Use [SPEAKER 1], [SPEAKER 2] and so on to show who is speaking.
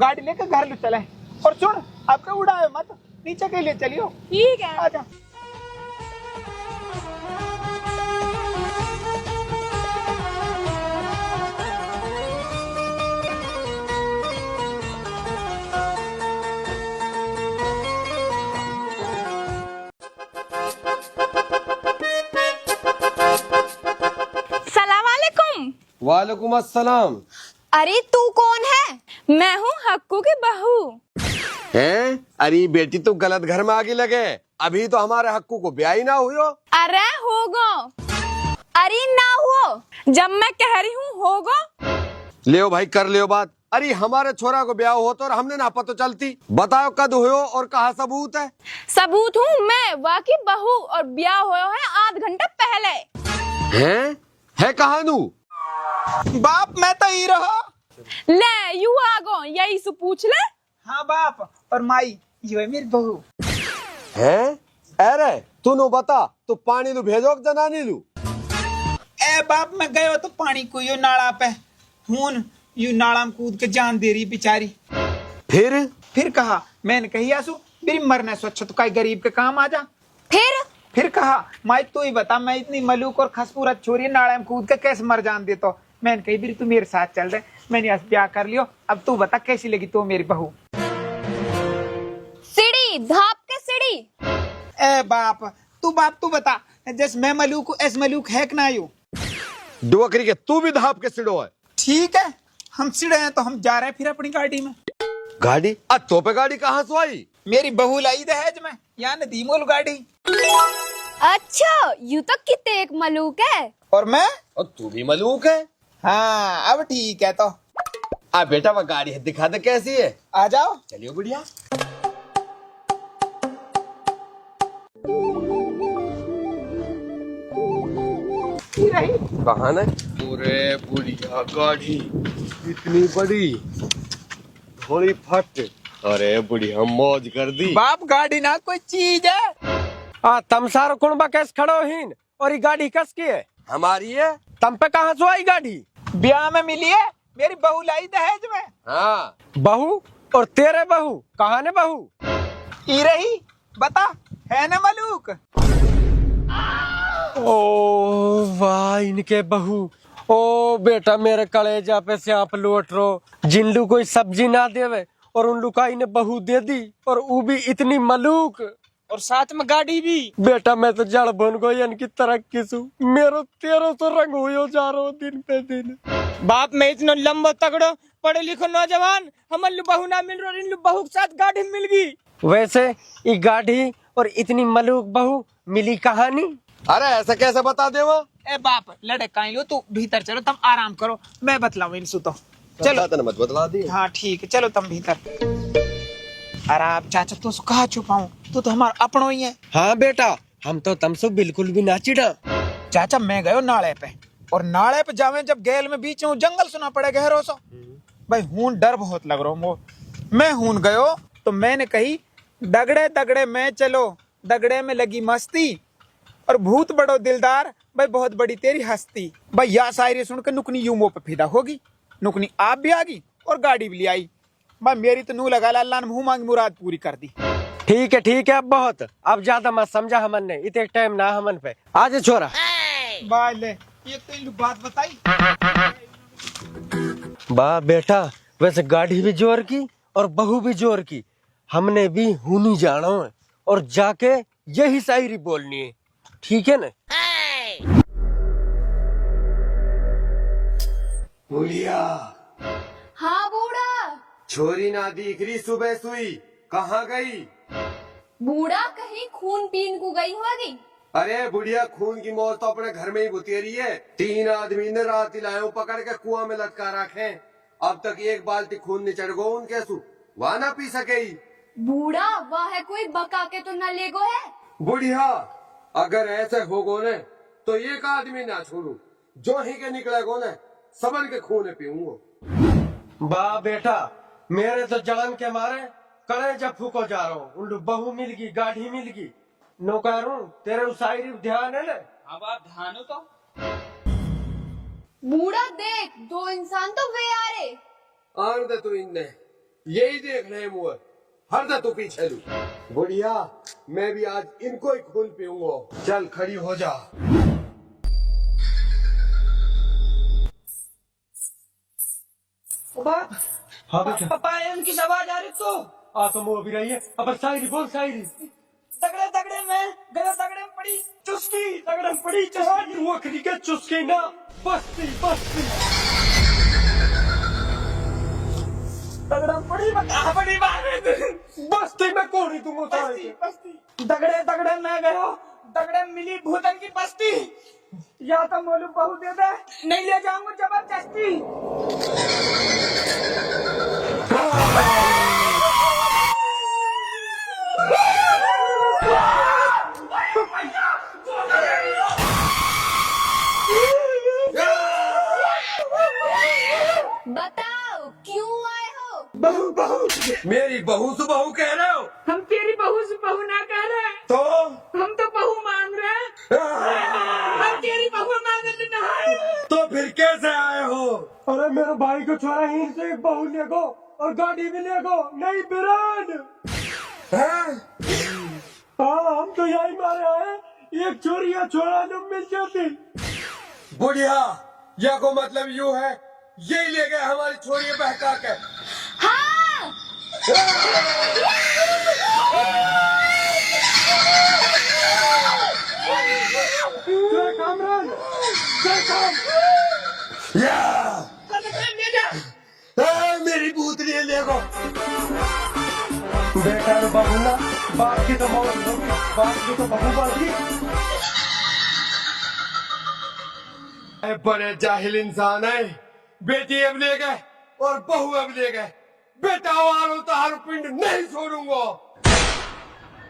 [SPEAKER 1] गाड़ी लेकर घर ले चले। और सुन, अब तो उड़ाए मत, नीचे के लिए चलियो।
[SPEAKER 2] ठीक है।
[SPEAKER 1] आजा।
[SPEAKER 2] सलाम वालेकुम।
[SPEAKER 3] वालेकुम अस्सलाम।
[SPEAKER 2] अरे तू कौन है? मैं हूँ हक्कू की बहू।
[SPEAKER 3] हैं? अरे बेटी तुम गलत घर में आगे लगे, अभी तो हमारे हक्कू को ब्याह ही ना हुई।
[SPEAKER 2] अरे होगो। अरे ना हो, जब मैं कह रही हूँ होगो।
[SPEAKER 3] ले भाई कर लियो बात। अरे हमारे छोरा को ब्याह हो तो और हमने ना पता चलती। बताओ कद हुयो और कहाँ सबूत है?
[SPEAKER 2] सबूत हूँ मैं वाकी बहू और ब्याह हुआ है आध घंटा पहले।
[SPEAKER 3] हैं? है कहाँ नू?
[SPEAKER 1] बाप मैं तो ही रहा।
[SPEAKER 2] ले यू आगो, यही से पूछ ले।
[SPEAKER 1] हाँ बाप और माई, ये है मेरी बहू।
[SPEAKER 3] हैं? अरे तू नो बता, तू पानी लू भेजो कि जनानी लू?
[SPEAKER 1] ए बाप मैं गयो तो पानी को यो नाला पे हून यू नाला में कूद के जान दे रही बेचारी।
[SPEAKER 3] फिर
[SPEAKER 1] कहा मैंने कही आसू मेरी मरना स्वच्छ तो कई गरीब के काम आ जा। फिर कहा माई तू ही बता, मैं इतनी मलूक और खसपूरत छोरी नाला में कूद के कैसे मर जान दे। तो मैंने कही बिरी तू मेरे साथ चल रहे, मैंने आज ब्याह कर लियो। अब तू बता कैसी लगी तो मेरी बहू?
[SPEAKER 2] सीढ़ी धाप के सीढ़ी।
[SPEAKER 1] ए बाप तू बता, जैसे मैं मलूक हूँ ऐसे मलूक है कि ना यू?
[SPEAKER 3] डुअकरी के तू भी धाप के सिड़ो है।
[SPEAKER 1] ठीक है, हम सिड़े हैं तो हम जा रहे हैं फिर अपनी गाड़ी में।
[SPEAKER 3] गाड़ी? तो पे गाड़ी कहाँ से आई?
[SPEAKER 1] मेरी बहू लाई दहेज में, या नदी मोल गाड़ी।
[SPEAKER 2] अच्छा यू तो कितने एक मलूक है।
[SPEAKER 1] और मैं?
[SPEAKER 3] और तू भी मलूक है।
[SPEAKER 1] हाँ अब ठीक है। तो
[SPEAKER 3] आ बेटा वो गाड़ी है, दिखा दे कैसी है।
[SPEAKER 1] आ जाओ।
[SPEAKER 3] चलियो बुढ़िया। कहाँ है? पूरे बुढ़िया गाड़ी इतनी बड़ी, थोड़ी फट। अरे बुढ़िया मौज कर दी।
[SPEAKER 1] बाप गाड़ी ना कोई चीज है।
[SPEAKER 3] तम सारो कुणबा कैस खड़ो हिन और ये गाड़ी कस की है? हमारी है। तम पे कहाँ से आई गाड़ी?
[SPEAKER 1] ब्याह में मिली है, मेरी बहू लाई दहेज में।
[SPEAKER 3] हाँ बहू? और तेरे बहू कहाँ ने बहू?
[SPEAKER 1] ई रही, बता है ना मलूक?
[SPEAKER 3] ओ वाह इनके बहू। ओ बेटा मेरे कलेजा पे से आप लौट रो, जिनलू कोई सब्जी ना देवे और उन लुकाई ने बहू दे दी, और वो भी इतनी मलूक,
[SPEAKER 1] और साथ में गाड़ी भी।
[SPEAKER 3] बेटा मैं तो जड़ बन गई इनकी तरक्की सु। मेरो तेरो तो रंग हो जा रहा दिन पे दिन।
[SPEAKER 1] बाप मैं इतना लंबा तगड़ो पढ़े लिखो नौजवान, हमारे बहू ना मिल रहा, इन बहू के साथ गाड़ी मिल गई।
[SPEAKER 3] वैसे ये गाड़ी और इतनी मलूक बहू मिली कहानी? अरे ऐसा कैसे बता दे वो?
[SPEAKER 1] ए बाप लड़े काई लो, तू भीतर चलो, तुम आराम करो, मैं बतलाऊं इनसु। तो चलो
[SPEAKER 3] मत बतला दी।
[SPEAKER 1] हाँ ठीक है, चलो तुम भीतर। अरे आप चाचा तो कहा छुपाऊं, तू तो हमारा अपनो ही है।
[SPEAKER 3] हाँ बेटा हम तो तुमसे बिल्कुल भी ना चिढ़ा।
[SPEAKER 1] चाचा मैं गयो नाले पे, और नाले पे जावे जब गैल में बीच में जंगल सुना पड़े गहरो सो। भाई हून डर बहुत लग रहा हूँ। मैं हून गयो तो मैंने कही दगड़े दगड़े मैं चलो, दगड़े में लगी मस्ती, और भूत बड़ो दिलदार, भाई बहुत बड़ी तेरी हस्ती। भाई या शायरी सुनकर नुकनी यूं मुंह पे फिदा होगी, नुकनी आप भी आ गई और गाड़ी भी ले आई। भाई मेरी तो नू लगा अल्लाह ने मुंह मांगी मुराद पूरी कर दी।
[SPEAKER 3] ठीक है अब बहुत, अब ज्यादा मत समझा हमन ने, इतने टाइम ना हमन पे। आज छोरा
[SPEAKER 1] बाय ले, ये तो इन बात बताई।
[SPEAKER 3] वाह बेटा, वैसे गाड़ी भी जोर की और बहू भी जोर की। हमने भी हुनी जाना है और जाके यही शायरी बोलनी है, ठीक है ना? बुढ़िया।
[SPEAKER 2] हाँ बूढ़ा।
[SPEAKER 3] छोरी ना दिख रही, सुबह सुई कहाँ गई?
[SPEAKER 2] बूढ़ा कहीं खून पीन को गई होगी।
[SPEAKER 3] अरे बुढ़िया खून की मौत तो अपने घर में ही बुतेरी है। 3 आदमी ने रात लाए पकड़ के कुआं में लटका रखे, अब तक 1 बाल्टी खून निचड़ गो उनके सु, वह ना पी सके।
[SPEAKER 2] बूढ़ा वह है कोई बका के तो न लेगो है।
[SPEAKER 3] बुढ़िया अगर ऐसे हो गो ने तो 1 आदमी ना छोड़ू, जो ही के निकले गो ने सबन के खून पीऊंगो। वाह बेटा, मेरे तो जलन के मारे कलेजा फूको जा रहा हूँ। उल्लू बहू मिल गई, गाड़ी मिल गई, नौकरू तेरे उसायरी ध्यान है ना?
[SPEAKER 1] अब आप ध्यान हो तो।
[SPEAKER 2] बूढ़ा देख, 2 इंसान तो वे आ रहे।
[SPEAKER 3] आन दे तू इनने, यही देख रहे मुँह हरदा तो पीछे लू। बुढ़िया मैं भी आज इनको ही खून पीऊंगा। चल खड़ी हो जा।
[SPEAKER 4] हाँ बेटा।
[SPEAKER 1] पापा इनकी आवाज आ रही तो
[SPEAKER 4] तो मुँह भी रही है। अब शायरी बोल शायरी।
[SPEAKER 1] तगड़े तगड़े में गया, तगड़े में पड़ी चुस्की,
[SPEAKER 4] तगड़म पड़ी चुस्की। तू अखरी के चुस्की ना बस्ती बस्ती।
[SPEAKER 1] तगड़ा में पड़ी बड़ी बात
[SPEAKER 4] बस्ती में कौन है तुम उतारे?
[SPEAKER 1] बस्ती तगड़े तगड़े में गयो, तगड़े में मिली भूतन की बस्ती। या तो मोलू बहू दे दे, नहीं ले जाऊंगा जबरदस्ती।
[SPEAKER 2] बताओ क्यों आए हो?
[SPEAKER 3] बहू बहू मेरी बहू से बहू कह रहे हो?
[SPEAKER 1] हम तेरी बहू से बहू ना कह रहे,
[SPEAKER 3] तो
[SPEAKER 1] हम तो बहू मांग रहे हैं। हम तेरी बहू मांगने ना आए।
[SPEAKER 3] तो फिर कैसे आए हो?
[SPEAKER 4] अरे मेरे भाई को छोड़ा ही से एक बहू ले गो और गाड़ी भी ले गो। नहीं बिरान।
[SPEAKER 3] हैं?
[SPEAKER 4] हाँ हम तो यही मारे आए। एक चोरिया छोड़ा जो मिल जाती।
[SPEAKER 3] बुढ़िया यह को मतलब यूँ है यही ले गए हमारी छोरी बहका के।
[SPEAKER 2] हाँ।
[SPEAKER 4] जय कामरान जय काम।
[SPEAKER 3] मेरी भूतनी ले गो।
[SPEAKER 4] बेटा रे बहू ना बाप की तो मौत होगी, बाप की तो बहू बाकी।
[SPEAKER 3] बड़े जाहिल इंसान है। बेटी अब ले गए और बहू अब ले गए। बेटा वालों तो हर पिंड नहीं छोड़ूंगा।